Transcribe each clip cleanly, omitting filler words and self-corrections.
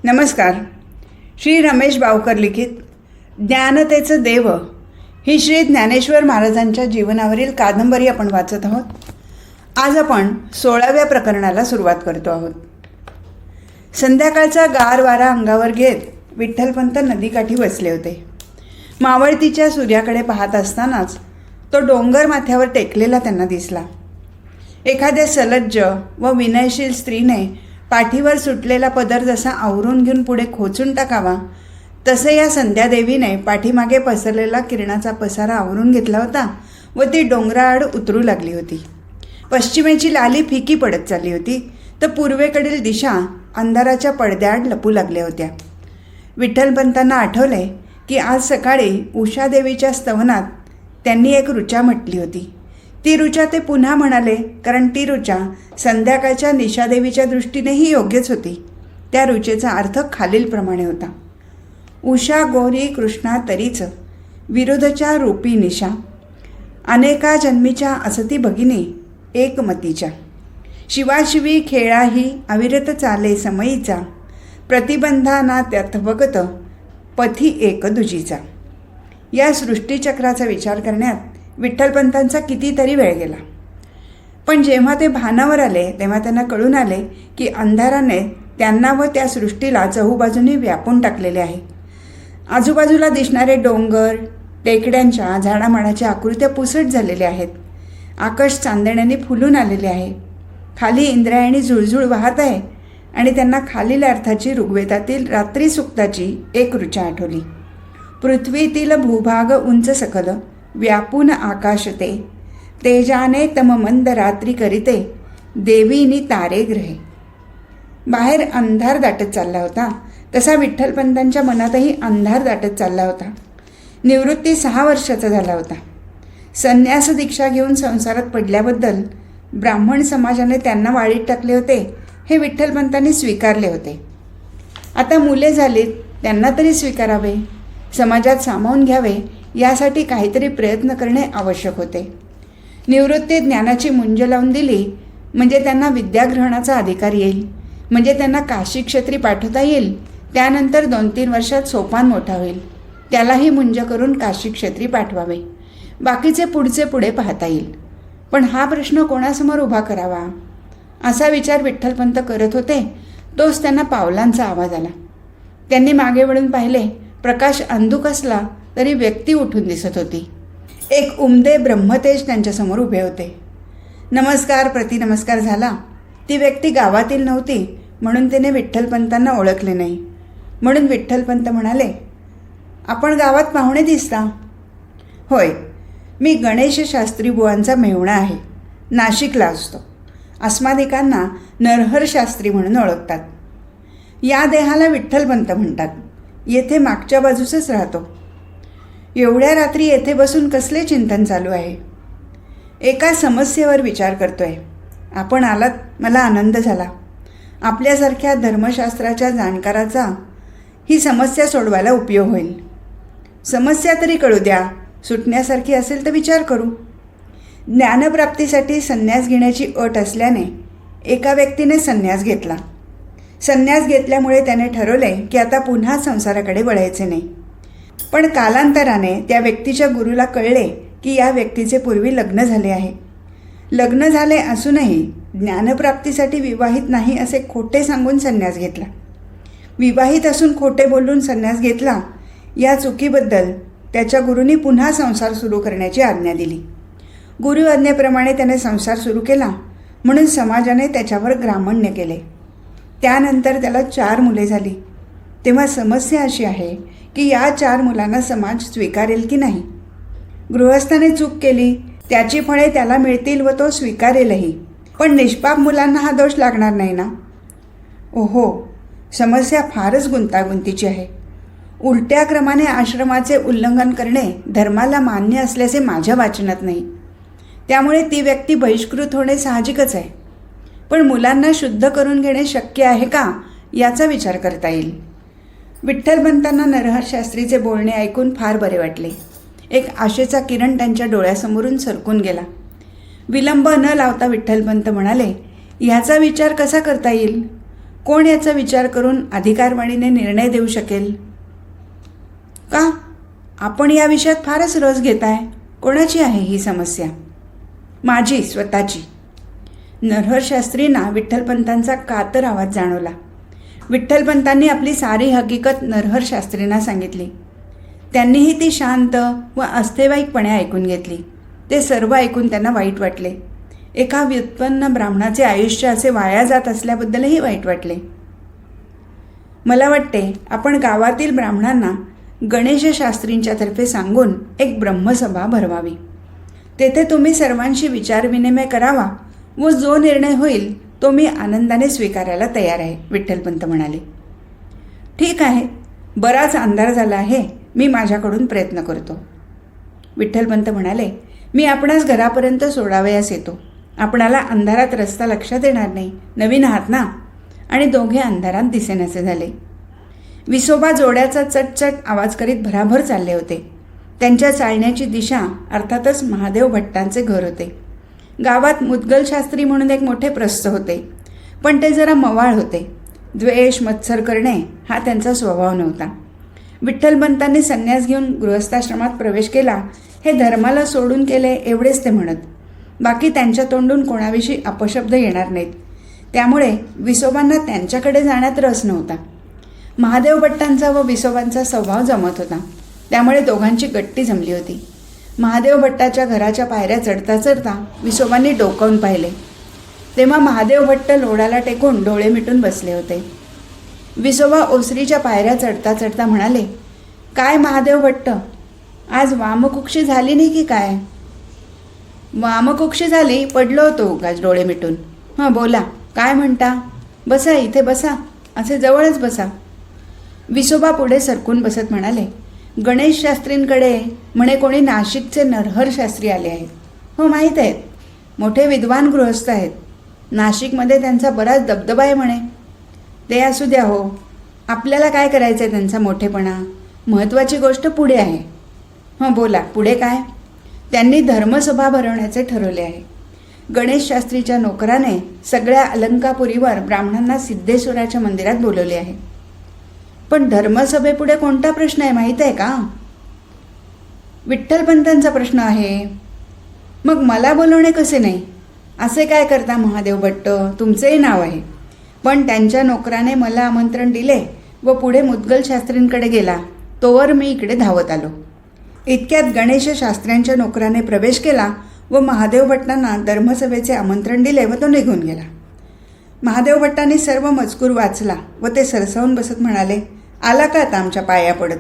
नमस्कार. श्री रमेश बावकर लिखित ज्ञानतेचं देव ही श्री ज्ञानेश्वर महाराजांच्या जीवनावरील कादंबरी आपण वाचत आहोत. आज आपण 16व्या प्रकरणाला सुरुवात करतो आहोत. संध्याकाळचा गार वारा अंगावर घेत विठ्ठलपंत नदीकाठी बसले होते. मावळतीच्या सूर्याकडे पाहत असतानाच तो डोंगर माथ्यावर टेकलेला त्यांना दिसला. एखाद्या सलज्ज व विनयशील स्त्रीने पाठीवर सुटलेला पदर जसा आवरून घेऊन पुढे खोचून टाकावा तसे या संध्यादेवीने पाठीमागे पसरलेला किरणाचा पसारा आवरून घेतला होता व ती डोंगराआड उतरू लागली होती. पश्चिमेची लाली फिकी पडत चालली होती तर पूर्वेकडील दिशा अंधाराच्या पडद्याआड लपू लागल्या होत्या. विठ्ठलपंतांना आठवले की आज सकाळी उषादेवीच्या स्तवनात त्यांनी एक ऋचा म्हटली होती. ती ऋचा ते पुन्हा म्हणाले कारण ती ऋचा संध्याकाळच्या निशादेवीच्या दृष्टीनेही योग्यच होती. त्या ऋचेचा अर्थ खालीलप्रमाणे होता: उषा गोरी कृष्णा तरीच विरुद्धच्या रूपी निशा, अनेका जन्मीच्या असती भगिनी एकमतीच्या, शिवाशिवी खेळाही अविरत चाले समयीचा, प्रतिबंधा ना त्यात बघत पथी एक दुजीचा. या सृष्टीचक्राचा विचार करण्यात विठ्ठलपंतांचा कितीतरी वेळ गेला. पण जेव्हा ते भानावर आले तेव्हा त्यांना कळून आले की अंधाराने त्यांना व त्या सृष्टीला चहूबाजूंनी व्यापून टाकलेले आहे. आजूबाजूला दिसणारे डोंगर, टेकड्यांच्या झाडामाडाच्या आकृत्या पुसट झालेल्या आहेत. आकाश चांदण्याने फुलून आलेले आहे. खाली इंद्रायणी झुळझुळ वाहत आहे आणि त्यांना खालील अर्थाची ऋग्वेदातील रात्री सुक्ताची एक ऋचा आठवली: पृथ्वीतील भूभाग उंच सकल व्यापून आकाश ते, तेजाने तम मंद रात्री करीते देवीनी तारे ग्रहे. बाहेर अंधार दाटत चालला होता तसा विठ्ठलपंतांच्या मनातही अंधार दाटत चालला होता. निवृत्ती 6 वर्षाचा झाला होता. संन्यास दीक्षा घेऊन संसारात पडल्याबद्दल ब्राह्मण समाजाने त्यांना वाळीत टाकले होते हे विठ्ठलपंतांनी स्वीकारले होते. आता मुले झालीत, त्यांना तरी स्वीकारावे, समाजात सामावून घ्यावे यासाठी काहीतरी प्रयत्न करणे आवश्यक होते. निवृत्ती ज्ञानाची मुंज लावून दिली म्हणजे त्यांना विद्याग्रहणाचा अधिकार येईल, म्हणजे त्यांना काशी क्षेत्री पाठवता येईल. त्यानंतर 2-3 वर्षात सोपान मोठा होईल, त्यालाही मुंज करून काशी क्षेत्री पाठवावे. बाकीचे पुढचे पुढे पाहता येईल. पण हा प्रश्न कोणासमोर उभा करावा असा विचार विठ्ठलपंत करत होते. तोच त्यांना पावलांचा आवाज आला. त्यांनी मागे वळून पाहिले. प्रकाश अंधुक असला तरी व्यक्ती उठून दिसत होती. एक उमदे ब्रह्मतेज त्यांच्यासमोर उभे होते. नमस्कार प्रतिनमस्कार झाला. ती व्यक्ती गावातील नव्हती म्हणून तिने विठ्ठलपंतांना ओळखले नाही. म्हणून विठ्ठलपंत म्हणाले, आपण गावात पाहुणे दिसता. होय, मी गणेश शास्त्री बुवांचा मेहुणा आहे. नाशिकला असतो. अस्मादिकांना नरहर शास्त्री म्हणून ओळखतात. या देहाला विठ्ठलपंत म्हणतात. येथे मागच्या बाजूसच राहतो. एवढ्या रात्री येथे बसून कसले चिंतन चालू आहे? एका समस्येवर विचार करतोय. आपण आलात, मला आनंद झाला. आपल्यासारख्या धर्मशास्त्राच्या जाणकाराचा ही समस्या सोडवायला उपयोग होईल. समस्या तरी कळू द्या. सुटण्यासारखी असेल तर विचार करू. ज्ञानप्राप्तीसाठी संन्यास घेण्याची अट असल्याने एका व्यक्तीने संन्यास घेतला. संन्यास घेतल्यामुळे त्याने ठरवले की आता पुन्हा संसाराकडे वळायचे नाही. पण कालांतराने त्या व्यक्तीच्या गुरुला कळले की या व्यक्तीचे पूर्वी लग्न झाले आहे. लग्न झाले असूनही ज्ञानप्राप्तीसाठी विवाहित नाही असे खोटे सांगून संन्यास घेतला. विवाहित असून खोटे बोलून संन्यास घेतला या चुकीबद्दल त्याच्या गुरूंनी पुन्हा संसार सुरू करण्याची आज्ञा दिली. गुरु आज्ञेप्रमाणे त्याने संसार सुरू केला म्हणून समाजाने त्याच्यावर ग्रामण्य केले. त्यानंतर त्याला 4 मुले झाली. तेव्हा समस्या अशी आहे की या 4 मुलांना समाज स्वीकारेल की नाही. गृहस्थाने चूक केली, त्याची फळे त्याला मिळतील व तो स्वीकारेलही. पण निष्पाप मुलांना हा दोष लागणार नाही ना? ओहो, समस्या फारच गुंतागुंतीची आहे. उलट्या क्रमाने आश्रमाचे उल्लंघन करणे धर्माला मान्य असल्याचे माझ्या वाचनात नाही. त्यामुळे ती व्यक्ती बहिष्कृत होणे साहजिकच आहे. पण मुलांना शुद्ध करून घेणे शक्य आहे का याचा विचार करता येईल. विठ्ठलपंतांना नरहर शास्त्रीचे बोलणे ऐकून फार बरे वाटले. एक आशेचा किरण त्यांच्या डोळ्यासमोरून सरकून गेला. विलंब न लावता विठ्ठलपंत म्हणाले, ह्याचा विचार कसा करता येईल? कोण याचा विचार करून अधिकारवाणीने निर्णय देऊ शकेल? का? आपण या विषयात फारच रस घेताय. कोणाची आहे ही समस्या? माझी स्वतःची. नरहर शास्त्रींना विठ्ठलपंतांचा कातर आवाज जाणवला. विठ्ठलपंतांनी आपली सारी हकीकत नरहर शास्त्रींना सांगितली. त्यांनीही ती शांत व अस्तेवाईकपणे ऐकून घेतली. ते सर्व ऐकून त्यांना वाईट वाटले. एका व्युत्पन्न ब्राह्मणाचे आयुष्य असे वाया जात असल्याबद्दलही वाईट वाटले. मला वाटते आपण गावातील ब्राह्मणांना गणेश शास्त्रींच्या तर्फे सांगून एक ब्रह्मसभा भरवावी. तेथे तुम्ही सर्वांशी विचारविनिमय करावा व जो निर्णय होईल तो मी आनंदाने स्वीकारायला तयार आहे, विठ्ठलपंत म्हणाले. ठीक आहे, बराच अंधार झाला आहे, मी माझ्याकडून प्रयत्न करतो. विठ्ठलपंत म्हणाले, मी आपणास घरापर्यंत सोडावयास येतो. आपणाला अंधारात रस्ता लक्षात येणार नाही, नवीन आहात ना. आणि दोघे अंधारात दिसेनासे झाले. विसोबा जोड्याचा चटचट आवाज करीत भराभर चालले होते. त्यांच्या चालण्याची दिशा अर्थातच महादेव भट्टांचे घर होते. गावात मुद्गल शास्त्री म्हणून एक मोठे प्रस्थ होते, पण ते जरा मवाळ होते. द्वेष मत्सर करणे हा त्यांचा स्वभाव नव्हता. विठ्ठलपंतांनी संन्यास घेऊन गृहस्थाश्रमात प्रवेश केला हे धर्माला सोडून केले एवढेच ते म्हणत. बाकी त्यांच्या तोंडून कोणाविषयी अपशब्द येणार नाहीत. त्यामुळे विसोबांना त्यांच्याकडे जाण्यात रस नव्हता. महादेव भट्टांचा व विसोबांचा स्वभाव जमत होता, त्यामुळे दोघांची गट्टी जमली होती. महादेव भट्टाच्या घराच्या पायऱ्या चढता चढता विसोबांनी डोकावून पाहिले, तेव्हा महादेव भट्ट लोडाला टेकून डोळे मिटून बसले होते. विसोबा ओसरीच्या पायऱ्या चढता चढता म्हणाले, काय महादेव भट्ट, आज वामकुक्षी झाली नाही की काय? वामकुक्षी झाली, पडलो होतो उगाच डोळे मिटून. हां बोला, काय म्हणता? बसा, इथे बसा, असे जवळच बसा. विसोबा पुढे सरकून बसत म्हणाले, गणेश शास्त्रींकडे म्हणे कोणी नाशिकचे नरहर शास्त्री आले आहेत. हो माहीत आहेत, मोठे विद्वान गृहस्थ आहेत. नाशिकमध्ये त्यांचा बराच दबदबा आहे म्हणे. ते असू द्या हो, आपल्याला काय करायचं आहे त्यांचा मोठेपणा, महत्त्वाची गोष्ट पुढे आहे. हां बोला, पुढे काय? त्यांनी धर्मसभा भरवण्याचे ठरवले आहे. गणेश शास्त्रीच्या नोकराने सगळ्या अलंकापुरीवर ब्राह्मणांना सिद्धेश्वराच्या मंदिरात बोलवले आहे. पण धर्मसभेपुढे कोणता प्रश्न आहे माहीत आहे का? विठ्ठलपंतांचा प्रश्न आहे. मग मला बोलवणे कसे नाही? असे काय करता महादेव भट्ट, तुमचेही नाव आहे. पण त्यांच्या नोकराने मला आमंत्रण दिले व पुढे मुद्गल शास्त्रींकडे गेला, तोवर मी इकडे धावत आलो. इतक्यात गणेश शास्त्र्यांच्या नोकराने प्रवेश केला व महादेव भट्टांना धर्मसभेचे आमंत्रण दिले व तो निघून गेला. महादेव भट्टांनी सर्व मजकूर वाचला व ते सरसावून बसत म्हणाले, आला का आता आमच्या पाया पडत?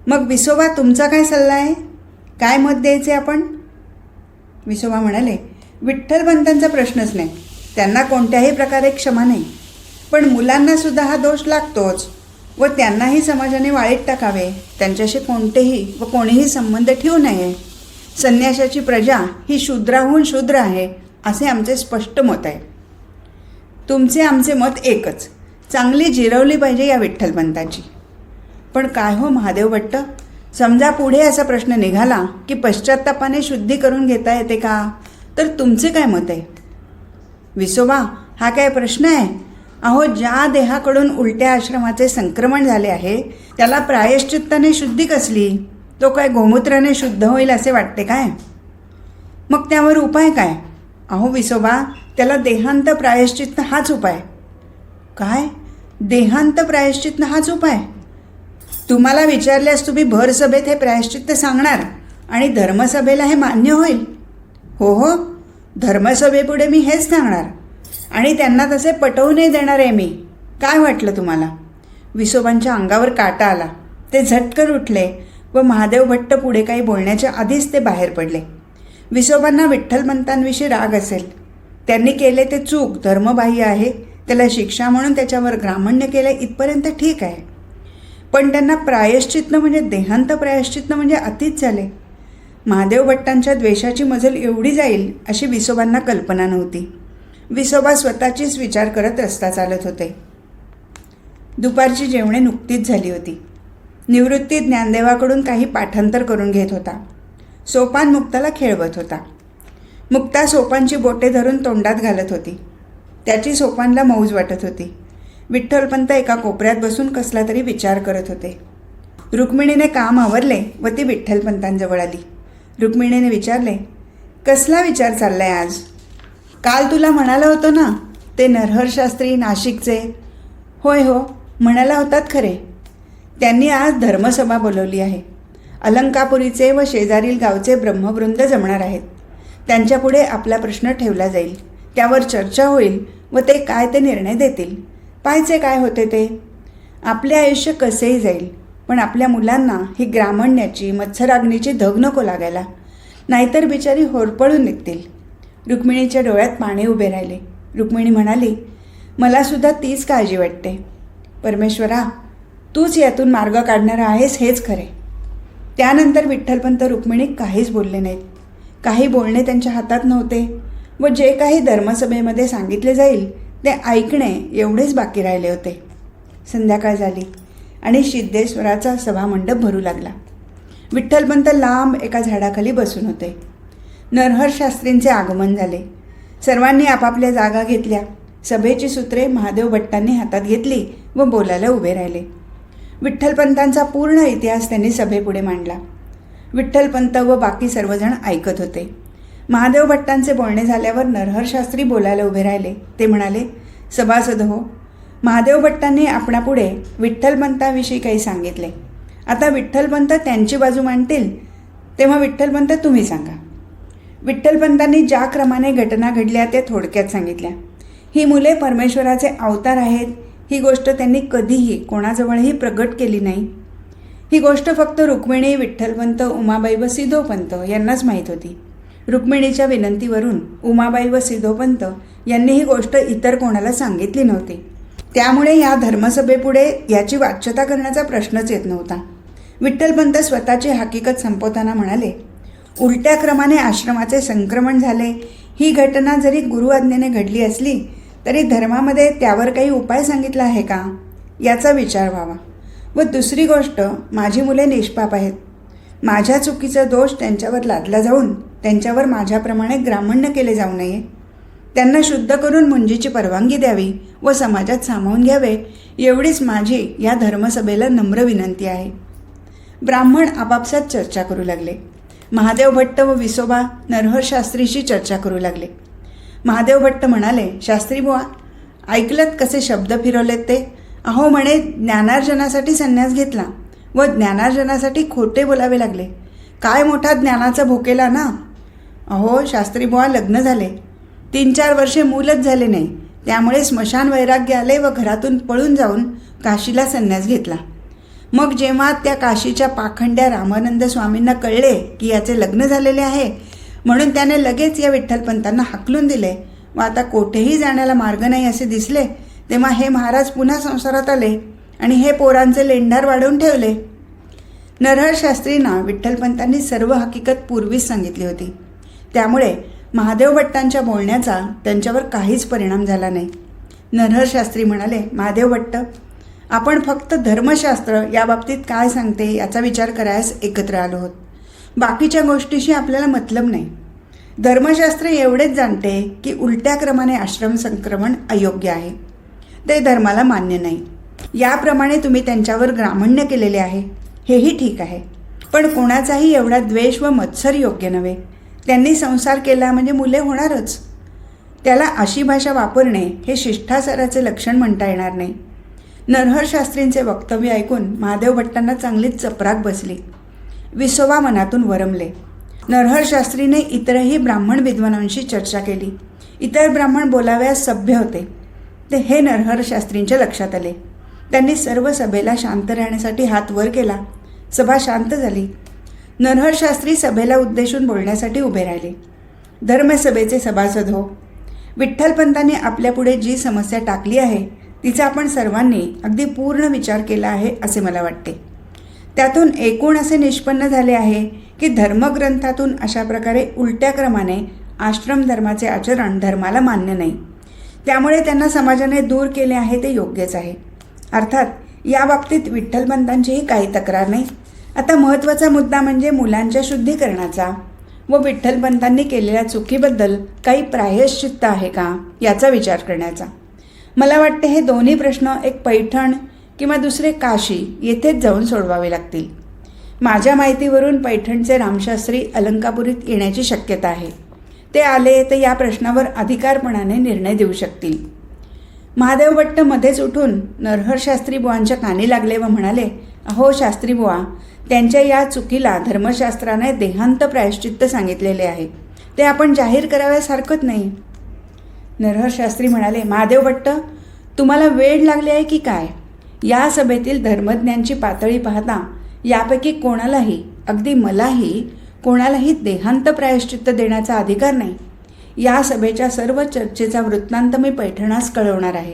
मग विसोबा, तुमचा काय सल्ला आहे? काय मत द्यायचे आपण? विसोबा म्हणाले, विठ्ठलपंतांचा प्रश्नच नाही, त्यांना कोणत्याही प्रकारे क्षमा नाही. पण मुलांना सुद्धा हा दोष लागतोच व त्यांनाही समाजाने वाळीत टाकावे. त्यांच्याशी कोणतेही व कोणीही संबंध ठेवू नये. संन्याशाची प्रजा ही शूद्राहून शूद्र आहे, असे आमचे स्पष्ट मत आहे. तुमचे आमचे मत एकच, चांगली जिरवली पाहिजे या विठ्ठलपंताची. पण काय हो महादेव भट्ट, समजा पुढे असा प्रश्न निघाला की पश्चात्तापाने शुद्धी करून घेता येते का, तर तुमचे काय मत आहे? विसोबा, हा काय प्रश्न आहे? अहो, ज्या देहाकडून उलट्या आश्रमाचे संक्रमण झाले आहे त्याला प्रायश्चित्ताने शुद्धी कसली? तो काय गोमूत्राने शुद्ध होईल असे वाटते काय? मग त्यावर उपाय काय? अहो विसोबा, त्याला देहांत प्रायश्चित्त हाच उपाय. काय? देहांत प्रायश्चित्त हाच उपाय? तुम्हाला विचारल्यास तुम्ही भर सभेत हे प्रायश्चित्त सांगणार आणि धर्मसभेला हे मान्य होईल? हो हो, धर्मसभेपुढे मी हेच सांगणार आणि त्यांना तसे पटवूनही देणार आहे मी. काय वाटलं तुम्हाला? विसोबांच्या अंगावर काटा आला. ते झटकन उठले व महादेव भट्ट पुढे काही बोलण्याच्या आधीच ते बाहेर पडले. विसोबांना विठ्ठलपंतांविषयी राग असेल. त्यांनी केले ते चूक, धर्मबाह्य आहे, त्याला शिक्षा म्हणून त्याच्यावर ग्रामण्य केले इथपर्यंत ठीक आहे. पण त्यांना प्रायश्चित्त म्हणजे देहांत प्रायश्चित्त म्हणजे अतिच झाले. महादेव भट्टांच्या द्वेषाची मजल एवढी जाईल अशी विसोबांना कल्पना नव्हती. विसोबा स्वतःचीच विचार करत रस्ता चालत होते. दुपारची जेवणे नुकतीच झाली होती. निवृत्ती ज्ञानदेवाकडून काही पाठांतर करून घेत होता. सोपान मुक्ताला खेळवत होता. मुक्ता सोपानची बोटे धरून तोंडात घालत होती. त्याची सोपानला मौज वाटत होती. विठ्ठलपंत एका कोपऱ्यात बसून कसला तरी विचार करत होते. रुक्मिणीने काम आवरले व ती विठ्ठलपंतांजवळ आली. रुक्मिणीने विचारले, कसला विचार चाललाय आज? काल तुला म्हणाला होतो ना, ते नरहर शास्त्री नाशिकचे. होय हो, म्हणाला होतात खरे. त्यांनी आज धर्मसभा बोलवली आहे. अलंकापुरीचे व शेजारील गावचे ब्रह्मवृंद जमणार आहेत. त्यांच्यापुढे आपला प्रश्न ठेवला जाईल, त्यावर चर्चा होईल व ते काय ते निर्णय देतील. पाहायचे काय होते ते. आपले आयुष्य कसेही जाईल, पण आपल्या मुलांना ही ग्रामण्याची मत्सराग्नीची धग नको लागायला, नाहीतर बिचारी होरपळून निघतील. रुक्मिणीच्या डोळ्यात पाणी उभे राहिले. रुक्मिणी म्हणाली, मलासुद्धा तीच काळजी वाटते. परमेश्वरा, तूच यातून मार्ग काढणारा आहेस हेच खरे. त्यानंतर विठ्ठलपंत रुक्मिणी काहीच बोलले नाहीत. काही बोलणे त्यांच्या हातात नव्हते व जे काही धर्मसभेमध्ये सांगितले जाईल ते ऐकणे एवढेच बाकी राहिले होते. संध्याकाळ झाली आणि सिद्धेश्वराचा सभामंडप भरू लागला. विठ्ठलपंत लांब एका झाडाखाली बसून होते. नरहर शास्त्रींचे आगमन झाले. सर्वांनी आपापल्या जागा घेतल्या. सभेची सूत्रे महादेव भट्टांनी हातात घेतली व बोलायला उभे राहिले. विठ्ठलपंतांचा पूर्ण इतिहास त्यांनी सभेपुढे मांडला. विठ्ठलपंत व बाकी सर्वजण ऐकत होते. महादेव भट्टांचे बोलणे झाल्यावर नरहर शास्त्री बोलायला उभे राहिले. ते म्हणाले, सभासद हो, महादेव भट्टांनी आपणापुढे विठ्ठलपंताविषयी काही सांगितले. आता विठ्ठलपंत त्यांची बाजू मांडतील, तेव्हा विठ्ठलपंत तुम्ही सांगा. विठ्ठलपंतांनी ज्या क्रमाने घटना घडल्या त्या थोडक्यात सांगितल्या. ही मुले परमेश्वराचे अवतार आहेत ही गोष्ट त्यांनी कधीही कोणाजवळही प्रगट केली नाही. ही गोष्ट फक्त रुक्मिणी, विठ्ठलपंत, उमाबाई व सिद्धोपंत यांनाच माहीत होती. रुक्मिणीच्या विनंतीवरून उमाबाई व सिद्धोपंत यांनी ही गोष्ट इतर कोणाला सांगितली नव्हती. त्यामुळे या धर्मसभेपुढे याची वाच्यता करण्याचा प्रश्नच येत नव्हता. विठ्ठलपंत स्वतःची हकीकत संपवताना म्हणाले, उलट्या क्रमाने आश्रमाचे संक्रमण झाले ही घटना जरी गुरु आज्ञेने घडली असली तरी धर्मामध्ये त्यावर काही उपाय सांगितला आहे का याचा विचार व्हावा. व दुसरी गोष्ट, माझी मुले निष्पाप आहेत. माझ्या चुकीचा दोष त्यांच्यावर लादला जाऊन त्यांच्यावर माझ्याप्रमाणे ग्रामण्य केले जाऊ नये. त्यांना शुद्ध करून मुंजीची परवानगी द्यावी व समाजात सामावून घ्यावे एवढीच माझी या धर्मसभेला नम्र विनंती आहे. ब्राह्मण आपापसात चर्चा करू लागले. महादेव भट्ट व विसोबा नरहर शास्त्रीशी चर्चा करू लागले. महादेव भट्ट म्हणाले, शास्त्री बुवा, ऐकलत कसे शब्द फिरवलेत ते. अहो म्हणे, ज्ञानार्जनासाठी संन्यास घेतला व ज्ञानार्जनासाठी खोटे बोलावे लागले. काय मोठा ज्ञानाचा भोकेला ना. अहो शास्त्री बुवा, लग्न झाले, 3-4 वर्षे मूलच झाले नाही. त्यामुळे स्मशान वैराग्य आले व घरातून पळून जाऊन काशीला संन्यास घेतला. मग जेव्हा त्या काशीच्या पाखंड्या रामानंद स्वामींना कळले की याचे लग्न झालेले आहे, म्हणून त्याने लगेच या विठ्ठलपंतांना हाकलून दिले व आता कोठेही जाण्याला मार्ग नाही असे दिसले, तेव्हा हे महाराज पुन्हा संसारात आले आणि हे पोरांचे लेंढार वाढवून ठेवले. नरहर शास्त्रींना विठ्ठलपंतांनी सर्व हकीकत पूर्वीच सांगितली होती. त्यामुळे महादेव भट्टांच्या बोलण्याचा त्यांच्यावर काहीच परिणाम झाला नाही. नरहर शास्त्री म्हणाले, महादेव भट्ट, आपण फक्त धर्मशास्त्र याबाबतीत काय सांगते याचा विचार करायस एकत्र आलो आहोत. बाकीच्या गोष्टीशी आपल्याला मतलब नाही. धर्मशास्त्र एवढेच जाणते की उलट्या क्रमाने आश्रम संक्रमण अयोग्य आहे, ते धर्माला मान्य नाही. याप्रमाणे तुम्ही त्यांच्यावर ग्रामण्य केलेले आहे, हेही ठीक आहे. पण कोणाचाही एवढा द्वेष व मत्सर योग्य नव्हे. त्यांनी संसार केला म्हणजे मुले होणारच. त्याला अशी भाषा वापरणे हे शिष्टाचाराचे लक्षण म्हणता येणार नाही. नरहर शास्त्रींचे वक्तव्य ऐकून महादेव भट्टांना चांगलीच चपराक बसली. विसोबा मनातून वरमले. नरहर शास्त्रीने इतरही ब्राह्मण विद्वानांशी चर्चा केली. इतर ब्राह्मण बोलावयास सभ्य होते. ते हे नरहर शास्त्रींच्या लक्षात आले. त्यांनी सर्व सभेला शांत राहण्यासाठी हात वर केला. सभा शांत झाली. नरहर शास्त्री सभेला उद्देशून बोलण्यासाठी उभे राहिले. धर्मसभेचे सभासद हो, विठ्ठलपंतांनी आपल्यापुढे जी समस्या टाकली आहे तिचा आपण सर्वांनी अगदी पूर्ण विचार केला आहे असे मला वाटते. त्यातून एकूण असे निष्पन्न झाले आहे की धर्मग्रंथातून अशा प्रकारे उलट्या क्रमाने आश्रम धर्माचे आचरण धर्माला मान्य नाही. त्यामुळे त्यांना समाजाने दूर केले आहे ते योग्यच आहे. अर्थात या बाबतीत विठ्ठलपंतांचीही काही तक्रार नाही. आता महत्त्वाचा मुद्दा म्हणजे मुलांच्या शुद्धीकरणाचा व विठ्ठलपंतांनी केलेल्या चुकीबद्दल काही प्रायश्चित्त आहे का याचा विचार करण्याचा. मला वाटते हे दोन्ही प्रश्न एक पैठण किंवा दुसरे काशी येथेच जाऊन सोडवावे लागतील. माझ्या माहितीवरून पैठणचे रामशास्त्री अलंकापुरीत येण्याची शक्यता आहे. ते आले तर या प्रश्नावर अधिकारपणाने निर्णय देऊ शकतील. महादेव भट्ट मध्येच उठून नरहर शास्त्री बुवांच्या कानी लागले व म्हणाले, अहो शास्त्री बुवा, त्यांच्या या चुकीला धर्मशास्त्राने देहांत प्रायश्चित्त सांगितलेले आहे. ते आपण जाहीर कराव्यास हरकत नाही. नरहर शास्त्री म्हणाले, महादेव भट्ट, तुम्हाला वेळ लागले आहे की काय? या सभेतील धर्मज्ञांची पातळी पाहता यापैकी कोणालाही, अगदी मलाही, कोणालाही देहांत प्रायश्चित्त देण्याचा अधिकार नाही. या सभेच्या सर्व चर्चेचा वृत्तांत मी पैठणास कळवणार आहे.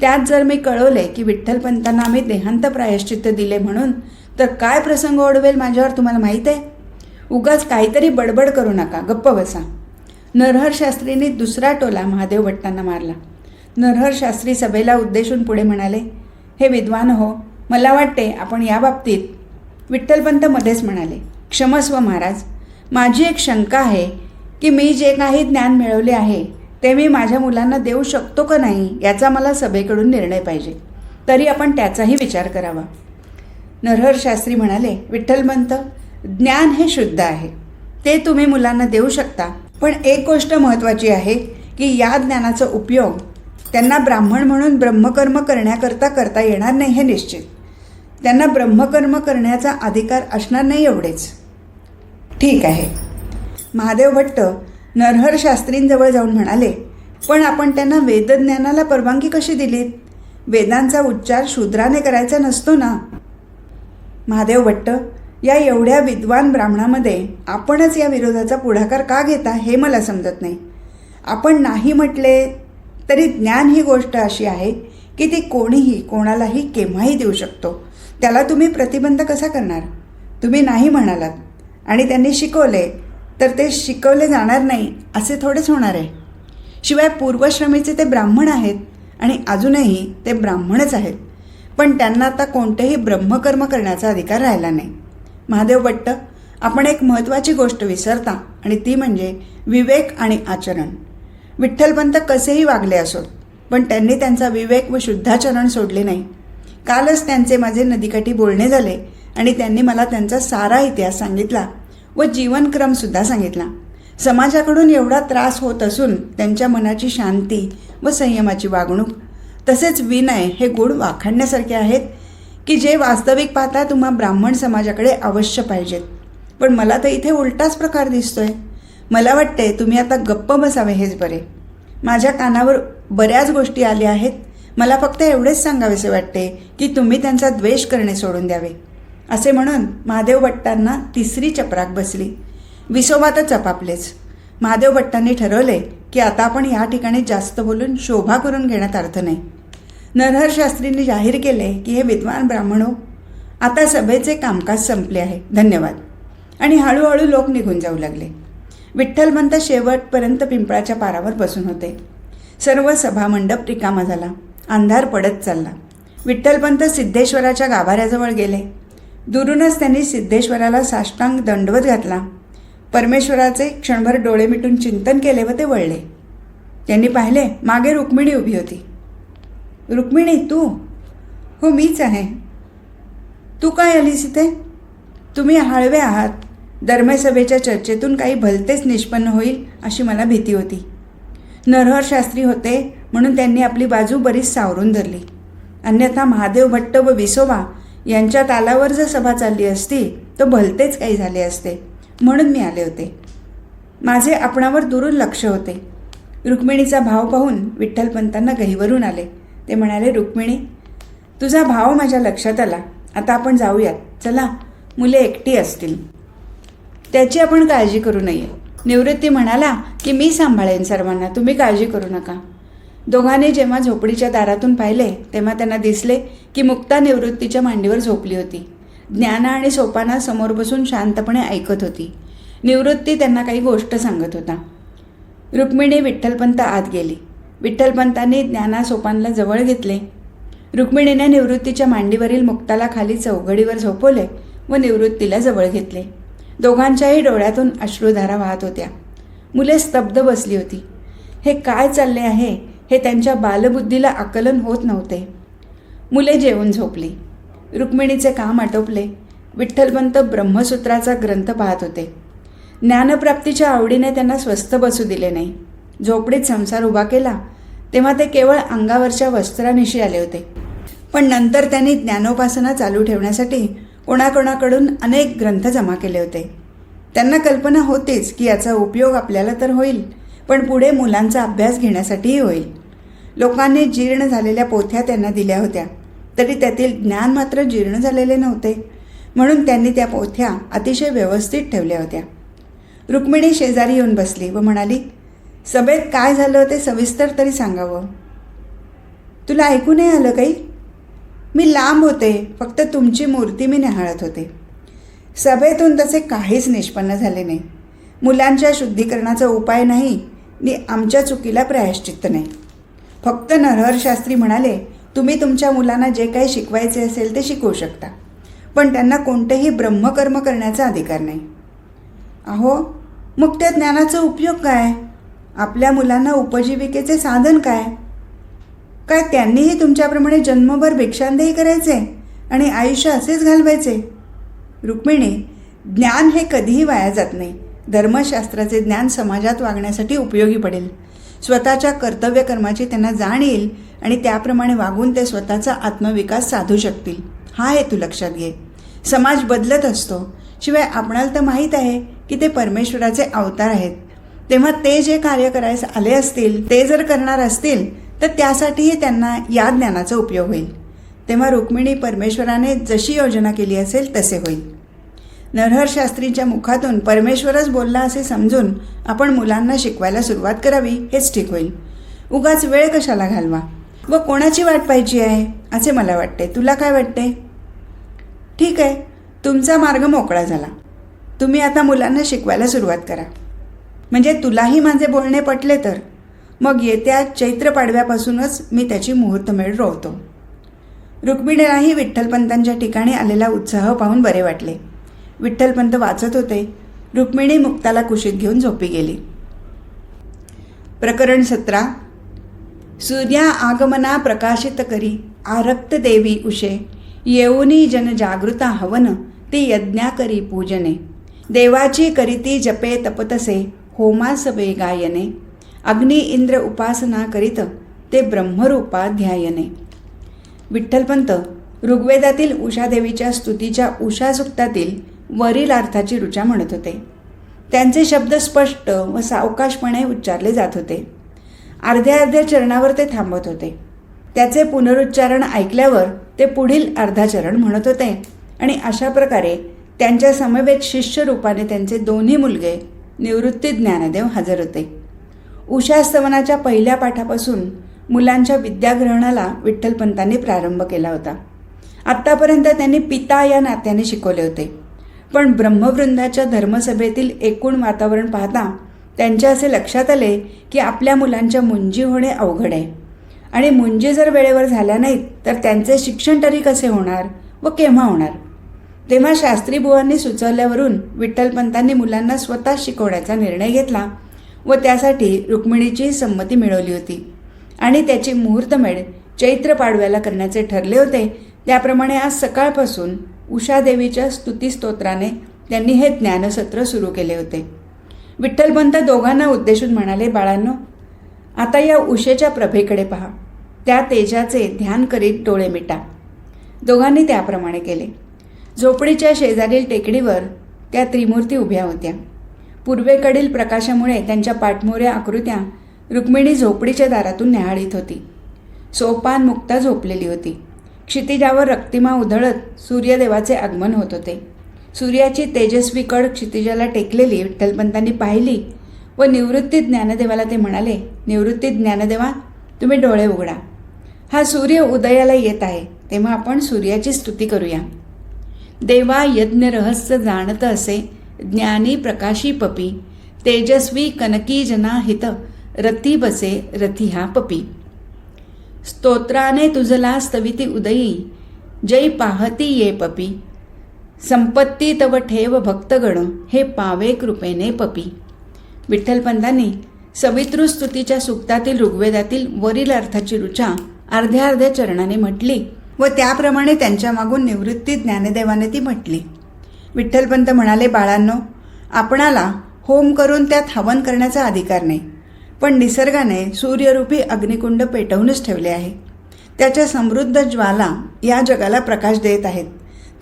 त्यात जर मी कळवले की विठ्ठलपंतांना आम्ही देहांत प्रायश्चित्त दिले म्हणून, तर काय प्रसंग ओढवेल माझ्यावर तुम्हाला माहीत आहे. उगाच काहीतरी बडबड करू नका, गप्प बसा. नरहर शास्त्रींनी दुसरा टोला महादेव भट्टांना मारला. नरहर शास्त्री सभेला उद्देशून पुढे म्हणाले, हे विद्वान हो, मला वाटते आपण या बाबतीत. विठ्ठलपंत मध्येच म्हणाले, क्षमस्व महाराज, माझी एक शंका आहे की मी जे काही ज्ञान मिळवले आहे ते मी माझ्या मुलांना देऊ शकतो का नाही याचा मला सभेकडून निर्णय पाहिजे. तरी आपण त्याचाही विचार करावा. नरहर शास्त्री म्हणाले, विठ्ठलपंत, ज्ञान हे शुद्ध आहे, ते तुम्ही मुलांना देऊ शकता. पण एक गोष्ट महत्त्वाची आहे की या ज्ञानाचा उपयोग त्यांना ब्राह्मण म्हणून ब्रह्मकर्म करण्याकरता करता येणार नाही हे निश्चित. त्यांना ब्रह्मकर्म करण्याचा अधिकार असणार नाही एवढेच. ठीक आहे. महादेव भट्ट नरहर शास्त्रींजवळ जाऊन म्हणाले, पण आपण त्यांना वेदज्ञानाला परवानगी कशी दिलीत? वेदांचा उच्चार शूद्राने करायचा नसतो ना. महादेव भट्ट, या एवढ्या विद्वान ब्राह्मणामध्ये आपणच या विरोधाचा पुढाकार का घेता हे मला समजत नाही. आपण नाही म्हटले तरी ज्ञान ही गोष्ट अशी आहे की ती कोणीही कोणालाही केव्हाही देऊ शकतो. त्याला तुम्ही प्रतिबंध कसा करणार? तुम्ही नाही म्हणालात आणि त्यांनी शिकवले तर ते शिकवले जाणार नाही असे थोडेच होणार आहे. शिवाय पूर्वश्रमीचे ते ब्राह्मण आहेत आणि अजूनही ते ब्राह्मणच आहेत, पण त्यांना आता कोणतेही ब्रह्मकर्म करण्याचा अधिकार राहिला नाही. महादेव भट्ट, आपण एक महत्त्वाची गोष्ट विसरता आणि ती म्हणजे विवेक आणि आचरण. विठ्ठलपंत कसेही वागले असोत, पण त्यांनी त्यांचा विवेक व शुद्धाचरण सोडले नाही. कालच त्यांचे माझे नदीकाठी बोलणे झाले आणि त्यांनी मला त्यांचा सारा इतिहास सांगितला व जीवनक्रमसुद्धा सांगितला. समाजाकडून एवढा त्रास होत असून त्यांच्या मनाची शांती व संयमाची वागणूक तसेच विनय हे गुण वाखाणण्यासारखे आहेत की जे वास्तविक पाहता तुम्हा ब्राह्मण समाजाकडे अवश्य पाहिजेत. पण मला तर इथे उलटाच प्रकार दिसतोय. मला वाटते तुम्ही आता गप्प बसावे हेच बरे. माझ्या कानावर बऱ्याच गोष्टी आल्या आहेत. मला फक्त एवढेच सांगावेसे वाटते की तुम्ही त्यांचा द्वेष करणे सोडून द्यावे. असे म्हणून महादेव भट्टांना तिसरी चपराक बसली. विसोबा तर चपापलेच. महादेव भट्टांनी ठरवले की आता आपण या ठिकाणी जास्त बोलून शोभा करून घेण्यात अर्थ नाही. नरहर शास्त्रींनी जाहीर केले की हे विद्वान ब्राह्मणो, आता सभेचे कामकाज संपले आहे, धन्यवाद. आणि हळूहळू लोक निघून जाऊ लागले. विठ्ठलपंत शेवटपर्यंत पिंपळाच्या पारावर बसून होते. सर्व सभामंडप रिकामा झाला. अंधार पडत चालला. विठ्ठलपंत सिद्धेश्वराच्या गाभाऱ्याजवळ गेले. दुरूनच त्यांनी सिद्धेश्वराला साष्टांग दंडवत घातला. परमेश्वराचे क्षणभर डोळे मिटून चिंतन केले व ते वळले. त्यांनी पाहिले, मागे रुक्मिणी उभी होती. रुक्मिणी, तू? हो, मीच आहे. तू काय आलीस इथे? तुम्ही हळवे आहात. धर्मसभेच्या चर्चेतून काही भलतेच निष्पन्न होईल अशी मला भीती होती. नरहर शास्त्री होते म्हणून त्यांनी आपली बाजू बरीच सावरून धरली. अन्यथा महादेव भट्ट व विसोबा यांच्या तालावर जर सभा चालली असती तर भलतेच काही झाले असते, म्हणून मी आले होते. माझे आपणावर दुरून लक्ष होते. रुक्मिणीचा भाव पाहून विठ्ठलपंतांना गहिवरून आले. ते म्हणाले, रुक्मिणी, तुझा भाव माझ्या लक्षात आला. आता आपण जाऊयात. चला, मुले एकटी असतील. त्याची आपण काळजी करू नये. निवृत्ती म्हणाला की मी सांभाळेन सर्वांना, तुम्ही काळजी करू नका. दोघांनी जेव्हा झोपडीच्या दारातून पाहिले तेव्हा त्यांना दिसले की मुक्ता निवृत्तीच्या मांडीवर झोपली होती. ज्ञाना आणि सोपाना समोर बसून शांतपणे ऐकत होती. निवृत्ती त्यांना काही गोष्ट सांगत होता. रुक्मिणी विठ्ठलपंत आत गेली. विठ्ठलपंतांनी ज्ञाना सोपानला जवळ घेतले. रुक्मिणीने निवृत्तीच्या मांडीवरील मुक्ताला खाली चौघडीवर झोपवले व निवृत्तीला जवळ घेतले. दोघांच्याही डोळ्यातून अश्रुधारा वाहत होत्या. मुले स्तब्ध बसली होती. हे काय चालले आहे हे त्यांच्या बालबुद्धीला आकलन होत नव्हते. मुले जेवून झोपली. रुक्मिणीचे काम आटोपले. विठ्ठलपंत ब्रह्मसूत्राचा ग्रंथ पाहत होते. ज्ञानप्राप्तीच्या आवडीने त्यांना स्वस्थ बसू दिले नाही. झोपडीत संसार उभा केला तेव्हा ते केवळ अंगावरच्या वस्त्रानिशी आले होते. पण नंतर त्यांनी ज्ञानोपासना चालू ठेवण्यासाठी कोणाकोणाकडून अनेक ग्रंथ जमा केले होते. त्यांना कल्पना होतीच की याचा उपयोग आपल्याला तर होईल, पण पुढे मुलांचा अभ्यास घेण्यासाठीही होईल. लोकांनी जीर्ण झालेल्या पोथ्या त्यांना दिल्या होत्या, तरी त्यातील ज्ञान मात्र जीर्ण झालेले नव्हते. म्हणून त्यांनी त्या पोथ्या अतिशय व्यवस्थित ठेवल्या होत्या. रुक्मिणी शेजारी येऊन बसली व म्हणाली, सभेत काय झालं ते सविस्तर तरी सांगावं. तुला ऐकू नाही आलं काही? मी लांब होते, फक्त तुमची मूर्ती मी न्याहाळत होते. सभेतून तसे काहीच निष्पन्न झाले नाही. मुलांच्या शुद्धीकरणाचा उपाय नाही नि आमच्या चुकीला प्रायश्चित्त नाही. फक्त नरहर शास्त्री म्हणाले, तुम्ही तुमच्या मुलांना जे काही शिकवायचे असेल ते शिकवू शकता, पण त्यांना कोणतेही ब्रह्मकर्म करण्याचा अधिकार नाही. अहो, मग त्या ज्ञानाचा उपयोग काय? आपल्या मुलांना उपजीविकेचे साधन काय? काय त्यांनीही तुमच्याप्रमाणे जन्मभर भिक्षांदेही करायचे आणि आयुष्य असेच घालवायचे? रुक्मिणी, ज्ञान हे कधीही वाया जात नाही. धर्मशास्त्राचे ज्ञान समाजात वागण्यासाठी उपयोगी पडेल. स्वतःच्या कर्तव्यकर्माची त्यांना जाण येईल आणि त्याप्रमाणे वागून ते स्वतःचा आत्मविकास साधू शकतील. हा हेतू लक्षात घे. समाज बदलत असतो. शिवाय आपणाला तर माहीत आहे की ते परमेश्वराचे अवतार आहेत. तेव्हा ते जे कार्य करायस आले असतील ते जर करणार असतील तर त्यासाठीही त्यांना या ज्ञानाचा उपयोग होईल. तेव्हा रुक्मिणी, परमेश्वराने जशी योजना केली असेल तसे होईल. नरहर शास्त्रींच्या मुखातून परमेश्वरच बोलला असे समजून आपण मुलांना शिकवायला सुरुवात करावी, हेच ठीक होईल. उगाच वेळ कशाला घालवा व कोणाची वाट पाहायची आहे असे मला वाटते. तुला काय वाटते? ठीक आहे, तुमचा मार्ग मोकळा झाला. तुम्ही आता मुलांना शिकवायला सुरुवात करा. म्हणजे तुलाही माझे बोलणे पटले तर मग येत्या चैत्र पाडव्यापासूनच मी त्याची मुहूर्तमेढ रोवतो. रुक्मिणीलाही विठ्ठलपंतांच्या ठिकाणी आलेला उत्साह पाहून बरे वाटले. विठ्ठलपंत वाचत होते. रुक्मिणी मुक्ताला कुशीत घेऊन झोपी गेली. प्रकरण 17. सूर्या आगमना प्रकाशित करी आरक्त देवी उशे, येऊनी जनजागृता हवन ती यज्ञा करी पूजने, देवाची करीती जपे तपतसे होमासवे गायने, अग्नी इंद्र उपासना करीत ते ब्रह्मरूपा ध्यायने. विठ्ठलपंत ऋग्वेदातील उषादेवीच्या स्तुतीच्या उषा सूक्तातील वरील अर्थाची ऋचा म्हणत होते. त्यांचे शब्द स्पष्ट व सावकाशपणे उच्चारले जात होते. अर्ध्या अर्ध्या चरणावर ते थांबत होते. त्याचे पुनरुच्चारण ऐकल्यावर ते पुढील अर्धा चरण म्हणत होते आणि अशा प्रकारे त्यांच्या समवेत शिष्य रूपाने त्यांचे दोन्ही मुलगे निवृत्ती ज्ञानदेव हजर होते. उषास्तवनाच्या पहिल्या पाठापासून मुलांच्या विद्याग्रहणाला विठ्ठलपंतांनी प्रारंभ केला होता. आत्तापर्यंत त्यांनी पिता या नात्याने शिकवले होते, पण ब्रह्मवृंदाच्या धर्मसभेतील एकूण वातावरण पाहता त्यांच्या असे लक्षात आले की आपल्या मुलांच्या मुंजी होणे अवघड आहे आणि मुंजी जर वेळेवर झाल्या नाहीत तर त्यांचे शिक्षण तरी कसे होणार व केव्हा होणार. तेव्हा शास्त्री बुवांनी सुचवल्यावरून विठ्ठलपंतांनी मुलांना स्वतः शिकवण्याचा निर्णय घेतला व त्यासाठी रुक्मिणीची संमती मिळवली होती आणि त्याची मुहूर्तमेढ चैत्र पाडव्याला करण्याचे ठरले होते. त्याप्रमाणे आज सकाळपासून उषादेवीच्या स्तुतीस्तोत्राने त्यांनी हे ज्ञानसत्र सुरू केले होते. विठ्ठलपंत दोघांना उद्देशून म्हणाले, बाळांनो, आता या उषेच्या प्रभेकडे पहा. त्या तेजाचे ध्यान करीत डोळे मिटा. दोघांनी त्याप्रमाणे केले. झोपडीच्या शेजारील टेकडीवर त्या त्रिमूर्ती उभ्या होत्या. पूर्वेकडील प्रकाशामुळे त्यांच्या पाठमोऱ्या आकृत्या रुक्मिणी झोपडीच्या दारातून न्याहाळीत होती. सोपान मुक्ता झोपलेली होती. क्षितिजावर रक्तिमा उधळत सूर्यदेवाचे आगमन होत होते. सूर्याची तेजस्वी कड क्षितिजाला टेकलेली विठ्ठलपंतांनी पाहिली व निवृत्ती ज्ञानदेवाला ते म्हणाले, निवृत्ती ज्ञानदेवा, तुम्ही डोळे उघडा. हा सूर्य उदयाला येत आहे, तेव्हा आपण सूर्याची स्तुती करूया. देवा यज्ञ रहस्य जाणत असे, ज्ञानी प्रकाशी पपी, तेजस्वी कनकी जना हित, रती बसे रथी हा पपी. स्तोत्राने तुझला स्तविती उदयी, जय पाहती ये पपी, संपत्ती तव ठेव भक्तगण, हे पावे कृपेने पपी. विठ्ठलपंतांनी सवितृस्तुतीच्या सूक्तातील ऋग्वेदातील वरील अर्थाची ऋचा अर्ध्या अर्ध्या चरणाने म्हटली व त्याप्रमाणे त्यांच्या मागून निवृत्ती ज्ञानदेवाने ती म्हटली. विठ्ठलपंत म्हणाले, बाळांनो, आपणाला होम करून त्यात हवन करण्याचा अधिकार नाही, पण निसर्गाने सूर्यरूपी अग्निकुंड पेटवूनच ठेवले आहे. त्याच्या समृद्ध ज्वाला या जगाला प्रकाश देत आहेत.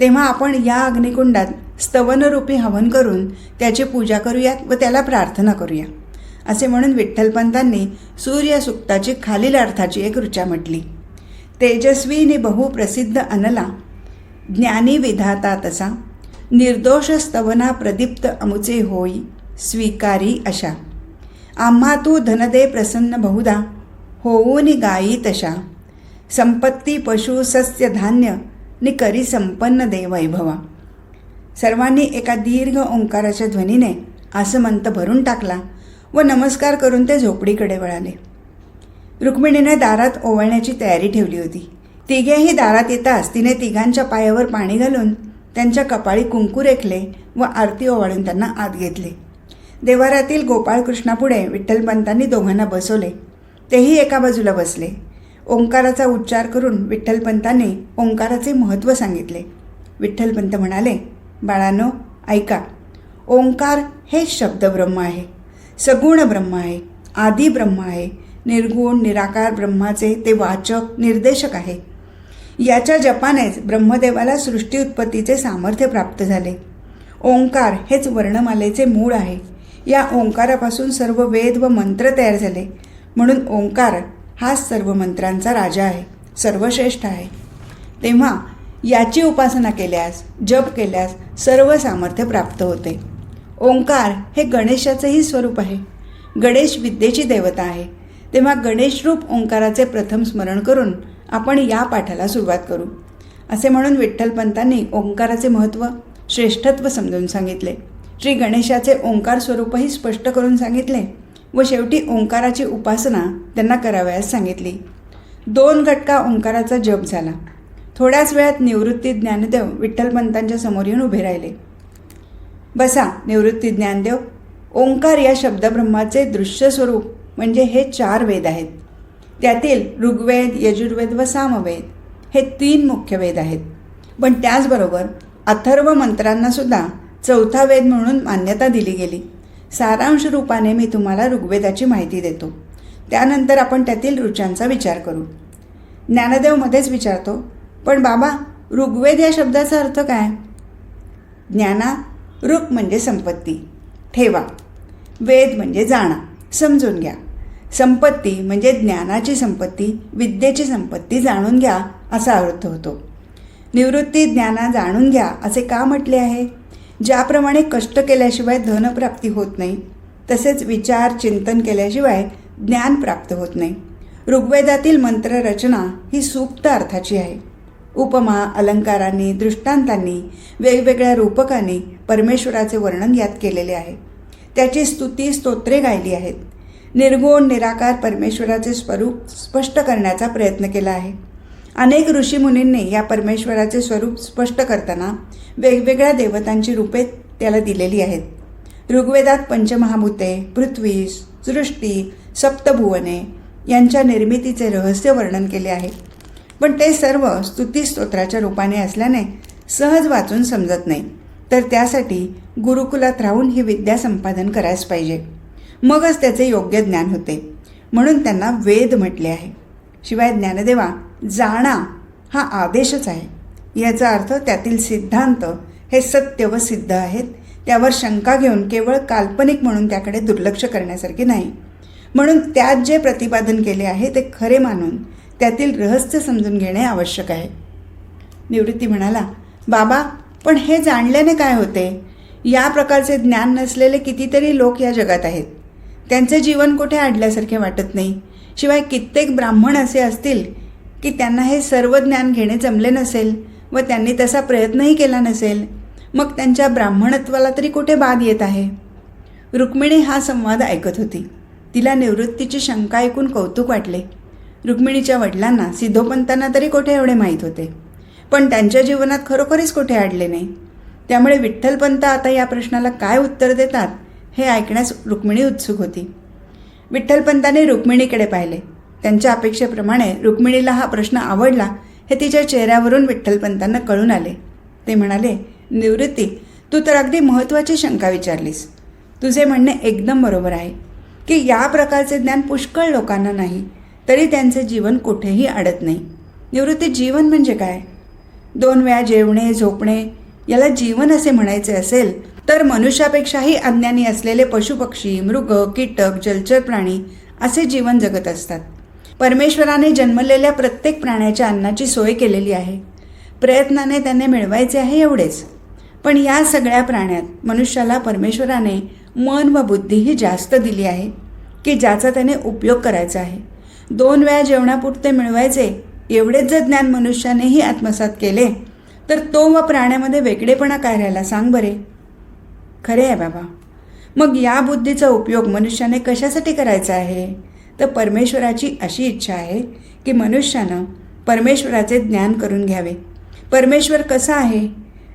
तेव्हा आपण या अग्निकुंडात स्तवनरूपी हवन करून त्याची पूजा करूयात व त्याला प्रार्थना करूया. असे म्हणून विठ्ठलपंतांनी सूर्यसूक्ताची खालील अर्थाची एक ऋचा म्हटली. तेजस्वी बहुप्रसिद्ध अनला ज्ञानी विधाता तसा निर्दोष स्तवना प्रदीप्त अमुचे होई स्वीकारी अशा. आम्हा तू धनदे प्रसन्न बहुधा होऊनी गायी तशा. संपत्ती पशु सस्य धान्य नि करी संपन्न दे वैभवा. सर्वांनी एका दीर्घ ओंकाराच्या ध्वनीने आसमंत भरून टाकला व नमस्कार करून ते झोपडीकडे वळाले. रुक्मिणीने दारात ओवाळण्याची तयारी ठेवली होती. तिघेही दारात येताच तिने तिघांच्या पायावर पाणी घालून त्यांच्या कपाळी कुंकू रेखले व आरती ओवाळून त्यांना आत घेतले. देवारातील गोपाळकृष्णापुढे विठ्ठलपंतांनी दोघांना बसवले. तेही एका बाजूला बसले. ओंकाराचा उच्चार करून विठ्ठलपंतांनी ओंकाराचे महत्त्व सांगितले. विठ्ठलपंत म्हणाले, बाळांनो, ऐका. ओंकार हे शब्दब्रह्म आहे, सगुण ब्रह्म आहे, आदी ब्रह्म आहे, निर्गुण निराकार ब्रह्माचे ते वाचक निर्देशक आहे. याच्या जपानेच ब्रह्मदेवाला सृष्टी उत्पत्तीचे सामर्थ्य प्राप्त झाले. ओंकार हेच वर्णमालेचे मूळ आहे. या ओंकारापासून सर्व वेद व मंत्र तयार झाले. म्हणून ओंकार हाच सर्व मंत्रांचा राजा आहे, सर्वश्रेष्ठ आहे. तेव्हा याची उपासना केल्यास, जप केल्यास सर्व सामर्थ्य प्राप्त होते. ओंकार हे गणेशाचेही स्वरूप आहे. गणेश विद्येची देवता आहे. तेव्हा गणेशरूप ओंकाराचे प्रथम स्मरण करून आपण या पाठाला सुरुवात करू. असे म्हणून विठ्ठलपंतांनी ओंकाराचे महत्त्व, श्रेष्ठत्व समजून सांगितले. श्री गणेशाचे ओंकार स्वरूपही स्पष्ट करून सांगितले व शेवटी ओंकाराची उपासना त्यांना करावयास सांगितली. 2 घटका ओंकाराचा जप झाला. थोड्याच वेळात निवृत्ती ज्ञानदेव विठ्ठलपंतांच्या समोर येऊन उभे राहिले. बसा निवृत्ती ज्ञानदेव. ओंकार या शब्दब्रह्माचे दृश्य स्वरूप म्हणजे हे 4 वेद आहेत. त्यातील ऋग्वेद, यजुर्वेद व सामवेद हे 3 मुख्य वेद आहेत. पण त्याचबरोबर अथर्व मंत्रांनासुद्धा 4था वेद म्हणून मान्यता दिली गेली. सारांश रूपाने मी तुम्हाला ऋग्वेदाची माहिती देतो. त्यानंतर आपण त्यातील ऋचांचा विचार करू. ज्ञानदेव मध्येच विचारतो, पण बाबा, ऋग्वेद या शब्दाचा अर्थ काय? ज्ञाना, ऋक म्हणजे संपत्ती, ठेवा. वेद म्हणजे जाणा, समजून घ्या. संपत्ती म्हणजे ज्ञानाची संपत्ती, विद्येची संपत्ती, जाणून घ्या असा अर्थ होतो. निवृत्ती ज्ञाना जाणून घ्या असे का म्हटले आहे? ज्याप्रमाणे कष्ट केल्याशिवाय धनप्राप्ती होत नाही, तसेच विचार चिंतन केल्याशिवाय ज्ञान प्राप्त होत नाही. ऋग्वेदातील मंत्ररचना ही सूक्त अर्थाची आहे. उपमा, अलंकारांनी, दृष्टांतांनी, वेगवेगळ्या रूपकांनी परमेश्वराचे वर्णन यात केलेले आहे. त्याची स्तुती, स्तोत्रे गायली आहेत. निर्गुण निराकार परमेश्वराचे स्वरूप स्पष्ट करण्याचा प्रयत्न केला आहे. अनेक ऋषीमुनींनी या परमेश्वराचे स्वरूप स्पष्ट करताना वेगवेगळ्या देवतांची रूपे त्याला दिलेली आहेत. ऋग्वेदात पंचमहाभूते, पृथ्वी, सृष्टी, सप्तभुवने यांच्या निर्मितीचे रहस्य वर्णन केले आहे. पण ते सर्व स्तुती स्तोत्राच्या रूपाने असल्याने सहज वाचून समजत नाही. तर त्यासाठी गुरुकुलात राहून ही विद्या संपादन करायच पाहिजे. मगच त्याचे योग्य ज्ञान होते. म्हणून त्यांना वेद म्हटले आहे. शिवाय ज्ञानदेवा, जाणा हा आदेशच आहे. याचा अर्थ त्यातील सिद्धांत हे सत्य व सिद्ध आहेत. त्यावर शंका घेऊन केवळ काल्पनिक म्हणून त्याकडे दुर्लक्ष करण्यासारखे नाही. म्हणून त्यात जे प्रतिपादन केले आहे ते खरे मानून त्यातील रहस्य समजून घेणे आवश्यक आहे. निवृत्ती म्हणाला, बाबा, पण हे जाणल्याने काय होते? या प्रकारचे ज्ञान नसलेले कितीतरी लोक या जगात आहेत. त्यांचे जीवन कुठे अडल्यासारखे वाटत नाही. शिवाय कित्येक ब्राह्मण असे असतील की त्यांना हे सर्व ज्ञान घेणे जमले नसेल व त्यांनी तसा प्रयत्नही केला नसेल. मग त्यांच्या ब्राह्मणत्वाला तरी कुठे बाध येत आहे? रुक्मिणी हा संवाद ऐकत होती. तिला निवृत्तीची शंका ऐकून कौतुक वाटले. रुक्मिणीच्या वडिलांना, सिद्धोपंतांना तरी कुठे एवढे माहीत होते, पण त्यांच्या जीवनात खरोखरीच कुठे अडले नाही. त्यामुळे विठ्ठलपंत आता या प्रश्नाला काय उत्तर देतात हे ऐकण्यास रुक्मिणी उत्सुक होती. विठ्ठलपंतांनी रुक्मिणीकडे पाहिले. त्यांच्या अपेक्षेप्रमाणे रुक्मिणीला हा प्रश्न आवडला हे तिच्या चेहऱ्यावरून विठ्ठलपंतांना कळून आले. ते म्हणाले, निवृत्ती, तू तर अगदी महत्त्वाची शंका विचारलीस. तुझे म्हणणे एकदम बरोबर आहे की या प्रकारचे ज्ञान पुष्कळ लोकांना नाही, तरी त्यांचे जीवन कुठेही अडत नाही. निवृत्ती, जीवन म्हणजे काय? 2 वेळा जेवणे, झोपणे याला जीवन असे म्हणायचे असेल तर मनुष्यापेक्षाही अज्ञानी असलेले पशुपक्षी, मृग, कीटक, जलचर प्राणी असे जीवन जगत असतात. परमेश्वराने जन्मलेल्या प्रत्येक प्राण्याच्या अन्नाची सोय केलेली आहे. प्रयत्नाने त्याने मिळवायचे आहे एवढेच. पण या सगळ्या प्राण्यात मनुष्याला परमेश्वराने मन व बुद्धीही जास्त दिली आहे की ज्याचा त्याने उपयोग करायचा आहे. 2 वेळा जेवणापुरते मिळवायचे एवढेच जर ज्ञान मनुष्यानेही आत्मसात केले तर तो व प्राण्यामध्ये वेगळेपणा काय राहिला सांग बरे. खरे आहे बाबा. मग या बुद्धीचा उपयोग मनुष्याने कशासाठी करायचा आहे? तर परमेश्वराची अशी इच्छा आहे की मनुष्यानं परमेश्वराचे ज्ञान करून घ्यावे. परमेश्वर कसा आहे?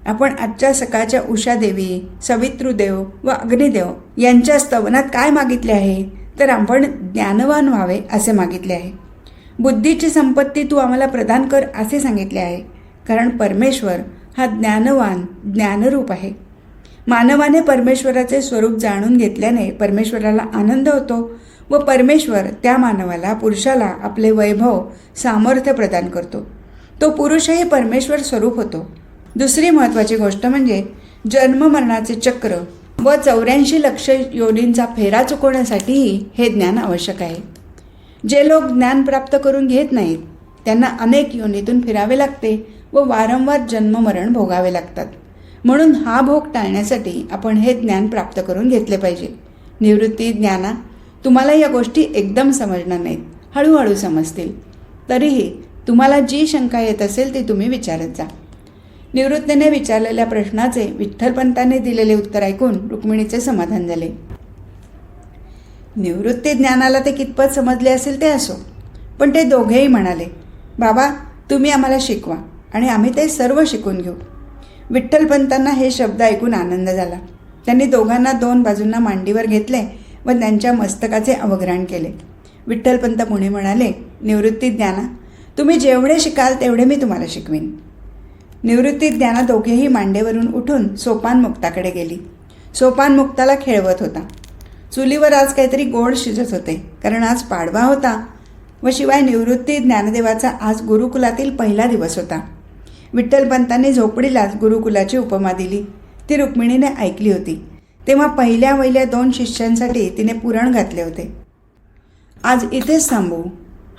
आपण आजच्या सकाळच्या उषादेवी, सवितृदेव व अग्निदेव यांच्या स्तवनात काय मागितले आहे? तर आपण ज्ञानवान व्हावे असे मागितले आहे. बुद्धीची संपत्ती तू आम्हाला प्रदान कर असे सांगितले आहे, कारण परमेश्वर हा ज्ञानवान, ज्ञानरूप आहे. मानवाने परमेश्वराचे स्वरूप जाणून घेतल्याने परमेश्वराला आनंद होतो व परमेश्वर त्या मानवाला, पुरुषाला आपले वैभव, सामर्थ्य प्रदान करतो. तो पुरुषही परमेश्वर स्वरूप होतो. दुसरी महत्त्वाची गोष्ट म्हणजे जन्ममरणाचे चक्र व 84 लक्ष योनींचा फेरा चुकवण्यासाठीही हे ज्ञान आवश्यक आहे. जे लोक ज्ञान प्राप्त करून घेत नाहीत त्यांना अनेक योनीतून फिरावे लागते व वारंवार जन्ममरण भोगावे लागतात. म्हणून हा भोग टाळण्यासाठी आपण हे ज्ञान प्राप्त करून घेतले पाहिजे. निवृत्ती, ज्ञाना, तुम्हाला या गोष्टी एकदम समजणार नाहीत, हळूहळू समजतील. तरीही तुम्हाला जी शंका येत असेल ती तुम्ही विचारत जा. निवृत्तीने विचारलेल्या प्रश्नाचे विठ्ठलपंतांनी दिलेले उत्तर ऐकून रुक्मिणीचे समाधान झाले. निवृत्ती ज्ञानाला ते कितपत समजले असेल ते असो, पण ते दोघेही म्हणाले, बाबा तुम्ही आम्हाला शिकवा आणि आम्ही ते सर्व शिकून घेऊ. विठ्ठलपंतांना हे शब्द ऐकून आनंद झाला. त्यांनी दोघांना 2 बाजूंना मांडीवर घेतले व त्यांच्या मस्तकाचे अवग्रहण केले. विठ्ठलपंत पुढे म्हणाले, निवृत्ती, ज्ञाना, तुम्ही जेवढे शिकाल तेवढे मी तुम्हाला शिकवीन. निवृत्ती, ज्ञाना दोघेही मांडेवरून उठून सोपानमुक्ताकडे गेली. सोपानमुक्ताला खेळवत होता. चुलीवर आज काहीतरी गोड शिजत होते, कारण आज पाडवा होता व शिवाय निवृत्ती ज्ञानदेवाचा आज गुरुकुलातील पहिला दिवस होता. विठ्ठलपंतांनी झोपडीलाच गुरुकुलाची उपमा दिली. ती रुक्मिणीने ऐकली होती. तेव्हा पहिल्या 2 शिष्यांसाठी तिने पुराण घातले होते. आज इथेच थांबू.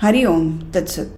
हरिओम तत्सत.